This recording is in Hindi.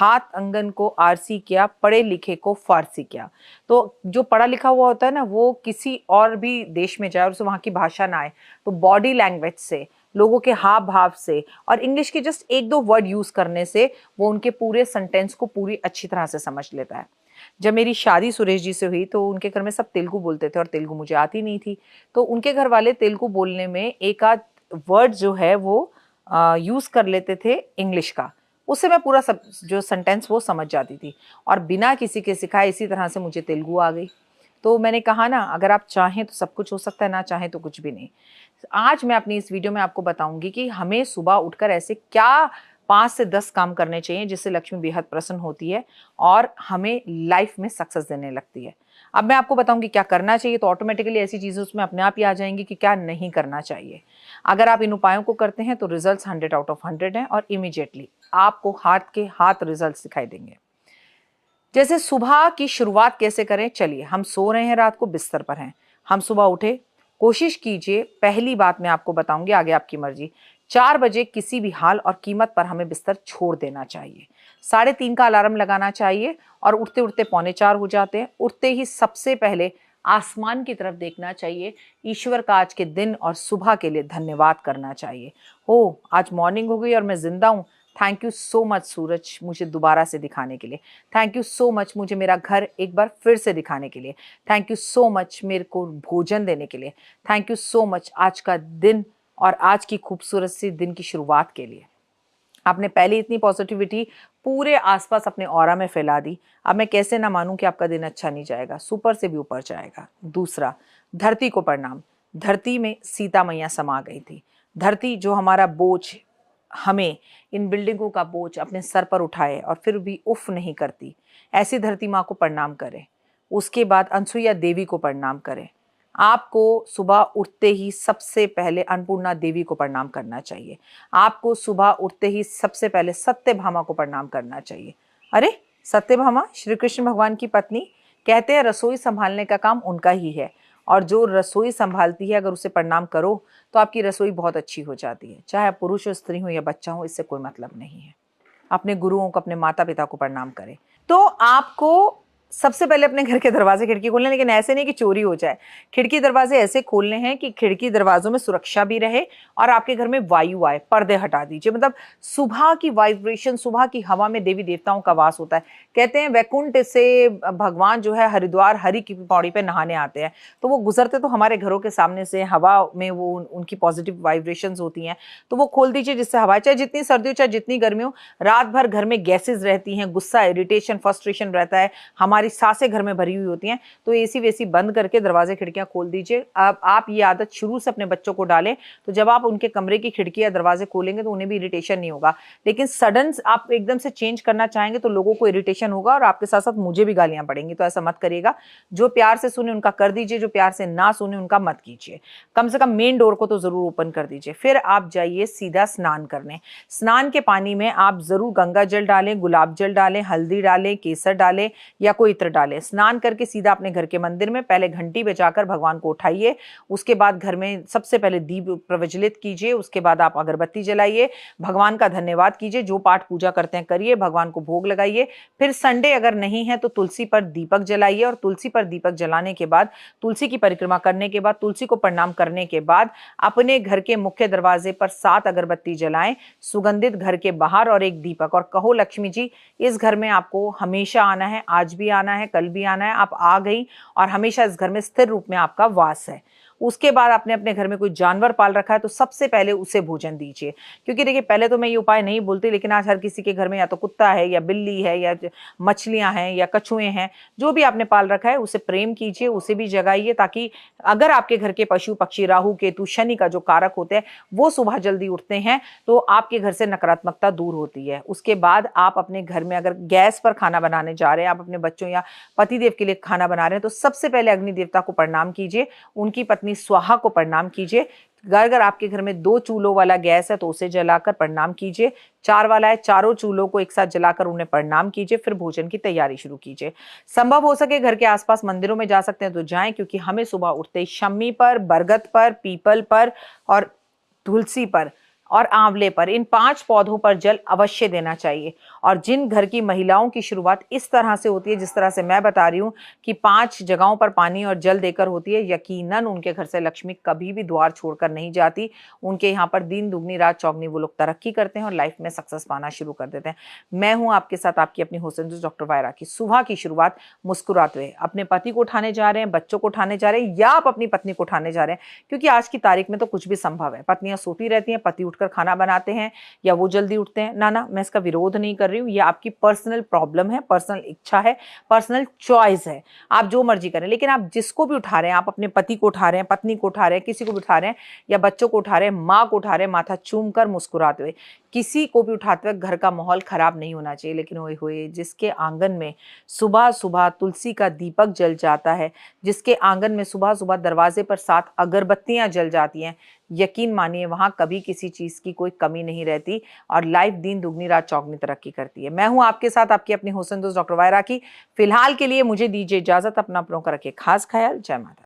हाथ अंगन को आरसी किया, पढ़े लिखे को फारसी किया। तो जो पढ़ा लिखा हुआ होता है ना, वो किसी और भी देश में जाए और उसे वहाँ की भाषा ना आए तो बॉडी लैंग्वेज से, लोगों के हाव भाव से और इंग्लिश के जस्ट एक दो वर्ड यूज करने से वो उनके पूरे सेंटेंस को पूरी अच्छी तरह से समझ लेता है। जब मेरी शादी सुरेश जी से हुई तो उनके घर में सब तेलुगु बोलते थे और तेलुगु मुझे आती नहीं थी, तो उनके घर वाले तेलुगु बोलने में एक आध वर्ड जो है वो यूज कर लेते थे इंग्लिश का, उससे मैं पूरा सब जो सेंटेंस वो समझ जाती थी और बिना किसी के सिखाए इसी तरह से मुझे तेलुगु आ गई। तो मैंने कहा ना, अगर आप चाहें तो सब कुछ हो सकता है, ना चाहें तो कुछ भी नहीं। आज मैं अपनी इस वीडियो में आपको बताऊंगी कि हमें सुबह उठकर ऐसे क्या 5 से 10 काम करने चाहिए जिससे लक्ष्मी बेहद प्रसन्न होती है और हमें लाइफ में सक्सेस देने लगती है। अब मैं आपको बताऊंगी क्या करना चाहिए, तो ऑटोमेटिकली ऐसी चीजें उसमें अपने आप ही आ जाएंगी कि क्या नहीं करना चाहिए। अगर आप इन उपायों को करते हैं तो रिजल्ट्स 100 आउट ऑफ 100 हैं और इमीडिएटली आपको हाथ के हाथ रिजल्ट्स दिखाई देंगे। जैसे सुबह की शुरुआत कैसे करें, चलिए, हम सो रहे हैं, रात को बिस्तर पर हैं, हम सुबह उठे, कोशिश कीजिए, पहली बात मैं आपको बताऊंगी, आगे आपकी मर्जी, 4 बजे किसी भी हाल और कीमत पर हमें बिस्तर छोड़ देना चाहिए। 3:30 का अलार्म लगाना चाहिए और उठते उठते 3:45 हो जाते हैं। उठते ही सबसे पहले आसमान की तरफ देखना चाहिए, ईश्वर का आज के दिन और सुबह के लिए धन्यवाद करना चाहिए। हो, आज मॉर्निंग हो गई और मैं जिंदा हूँ, थैंक यू सो मच सूरज मुझे दोबारा से दिखाने के लिए, थैंक यू सो मच मुझे मेरा घर एक बार फिर से दिखाने के लिए, थैंक यू सो मच मेरे को भोजन देने के लिए, थैंक यू सो मच आज का दिन और आज की खूबसूरत सी दिन की शुरुआत के लिए। आपने पहले इतनी पॉजिटिविटी पूरे आसपास अपने ऑरा में फैला दी, अब मैं कैसे ना मानूं कि आपका दिन अच्छा नहीं जाएगा, सुपर से भी ऊपर जाएगा। दूसरा, धरती को प्रणाम। धरती में सीता मैया समा गई थी। धरती जो हमारा बोझ, हमें इन बिल्डिंगों का बोझ अपने सर पर उठाए और फिर भी उफ नहीं करती, ऐसी धरती माँ को प्रणाम करें। उसके बाद अनसुईया देवी को प्रणाम करें। आपको सुबह उठते ही सबसे पहले अन्नपूर्णा देवी को प्रणाम करना चाहिए। आपको सुबह उठते ही सबसे पहले सत्यभामा को प्रणाम करना चाहिए। अरे, सत्यभामा श्री कृष्ण भगवान की पत्नी, कहते हैं रसोई संभालने का काम उनका ही है और जो रसोई संभालती है अगर उसे प्रणाम करो तो आपकी रसोई बहुत अच्छी हो जाती है। चाहे पुरुष हो, स्त्री हो या बच्चा हो, इससे कोई मतलब नहीं है। अपने गुरुओं को, अपने माता पिता को प्रणाम करें। तो आपको सबसे पहले अपने घर के दरवाजे खिड़की खोलने, लेकिन ऐसे नहीं कि चोरी हो जाए। खिड़की दरवाजे ऐसे खोलने हैं कि खिड़की दरवाजों में सुरक्षा भी रहे और आपके घर में वायु आए। पर्दे हटा दीजिए, मतलब सुबह की वाइब्रेशन, सुबह की हवा में देवी देवताओं का वास होता है। कहते हैं वैकुंठ से भगवान जो है हरिद्वार हरि की पौड़ी पे नहाने आते हैं, तो वो गुजरते तो हमारे घरों के सामने से, हवा में वो उनकी पॉजिटिव वाइब्रेशंस होती हैं, तो वो खोल दीजिए जिससे हवा, चाहे जितनी सर्दी हो चाहे जितनी गर्मी हो, रात भर घर में गैसेज रहती हैं, गुस्सा, इरिटेशन, फ्रस्ट्रेशन रहता है, हमारी सांसें घर में भरी हुई होती हैं, तो एसी वेसी बंद करके दरवाजे खिड़कियां खोल दीजिए। अब आप ये आदत शुरू से अपने बच्चों को डालें, तो जब आप उनके कमरे की खिड़की या दरवाजे खोलेंगे तो उन्हें भी इरिटेशन नहीं होगा। लेकिन सडन आप एकदम से चेंज करना चाहेंगे तो लोगों को इरिटेशन होगा और आपके साथ साथ मुझे भी गालियां पड़ेंगी, तो ऐसा मत करिएगा। जो प्यार से सुने उनका कर दीजिए, जो प्यार से ना सुने उनका मत कीजिए। कम से कम मेन डोर को तो जरूर ओपन कर दीजिए। फिर आप जाइए सीधा स्नान करने। स्नान के पानी में आप जरूर गंगा जल डालें, गुलाब जल डालें, हल्दी डालें, केसर डालें या कोई इत्र डालें। स्नान करके सीधा अपने घर के मंदिर में पहले घंटी बजाकर भगवान को उठाइए। उसके बाद घर में सबसे पहले दीप प्रज्वलित कीजिए। उसके बाद आप अगरबत्ती जलाइए, भगवान का धन्यवाद कीजिए, जो पाठ पूजा करते हैं करिए, भगवान को भोग लगाइए। फिर संडे अगर नहीं है तो तुलसी पर दीपक जलाइए और तुलसी पर दीपक जलाने के बाद, तुलसी की परिक्रमा करने के बाद, तुलसी को प्रणाम करने के बाद अपने घर के मुख्य दरवाजे पर 7 अगरबत्ती जलाएं, सुगंधित घर के बाहर और एक दीपक, और कहो लक्ष्मी जी इस घर में आपको हमेशा आना है, आज भी आना है, कल भी आना है, आप आ गई और हमेशा इस घर में स्थिर रूप में आपका वास है। उसके बाद आपने अपने घर में कोई जानवर पाल रखा है तो सबसे पहले उसे भोजन दीजिए। क्योंकि देखिए, पहले तो मैं ये उपाय नहीं बोलती, लेकिन आज हर किसी के घर में या तो कुत्ता है या बिल्ली है या मछलियां हैं या कछुए हैं, जो भी आपने पाल रखा है उसे प्रेम कीजिए, उसे भी जगाइए, ताकि अगर आपके घर के पशु पक्षी, राहु केतु शनि का जो कारक होते हैं वो सुबह जल्दी उठते हैं तो आपके घर से नकारात्मकता दूर होती है। उसके बाद आप अपने घर में अगर गैस पर खाना बनाने जा रहे हैं, आप अपने बच्चों या पतिदेव के लिए खाना बना रहे हैं, तो सबसे पहले अग्नि देवता को प्रणाम कीजिए, उनकी पत्नी स्वाहा को प्रणाम कीजिए। अगर आपके घर में 2 चूल्हों वाला गैस है तो उसे जलाकर प्रणाम कीजिए। 4 वाला है, चारों चूल्हों को एक साथ जलाकर उन्हें प्रणाम कीजिए। फिर भोजन की तैयारी शुरू कीजिए। संभव हो सके घर के आसपास मंदिरों में जा सकते हैं तो जाएं, क्योंकि हमें सुबह उठते ही शमी पर, बरगद पर, पीपल पर और तुलसी पर और आंवले पर, इन 5 पौधों पर जल अवश्य देना चाहिए। और जिन घर की महिलाओं की शुरुआत इस तरह से होती है जिस तरह से मैं बता रही हूँ कि 5 जगहों पर पानी और जल देकर होती है, यकीनन उनके घर से लक्ष्मी कभी भी द्वार छोड़कर नहीं जाती। उनके यहाँ पर दिन दुगनी रात चौगनी वो लोग तरक्की करते हैं और लाइफ में सक्सेस पाना शुरू कर देते हैं। मैं हूं आपके साथ, आपकी अपनी होस्ट डॉक्टर वायरा की। सुबह की शुरुआत मुस्कुराते हुए, अपने पति को उठाने जा रहे हैं, बच्चों को उठाने जा रहे हैं, या आप अपनी पत्नी को उठाने जा रहे हैं, क्योंकि आज की तारीख में तो कुछ भी संभव है। पत्नियां सोती रहती हैं, पति उठकर खाना बनाते हैं या वो जल्दी उठते हैं। ना, मैं इसका विरोध नहीं कर रही हूँ, ये आपकी पर्सनल प्रॉब्लम है, पर्सनल इच्छा है, पर्सनल चॉइस है, आप जो मर्जी करें। लेकिन आप जिसको भी उठा रहे हैं, आप अपने पति को उठा रहे हैं, पत्नी को उठा रहे हैं, किसी को भी उठा रहे हैं, या बच्चों को उठा रहे हैं, माँ को उठा रहे हैं, माथा चूम कर मुस्कुराते हुए, किसी को भी उठाते हुए घर का माहौल खराब नहीं होना चाहिए। लेकिन ओए होए, जिसके आंगन में सुबह सुबह तुलसी का दीपक जल जाता है, जिसके आंगन में सुबह सुबह दरवाजे पर 7 अगरबत्तियां जल जाती हैं, यकीन मानिए वहां कभी किसी चीज की कोई कमी नहीं रहती और लाइफ दिन दुगनी रात चौगनी तरक्की करती है। मैं हूं आपके साथ, आपकी अपनी होसन दोस्त डॉक्टर वायरा की। फिलहाल के लिए मुझे दीजिए इजाजत, अपना अपनों का रखिए खास ख्याल। जय माता।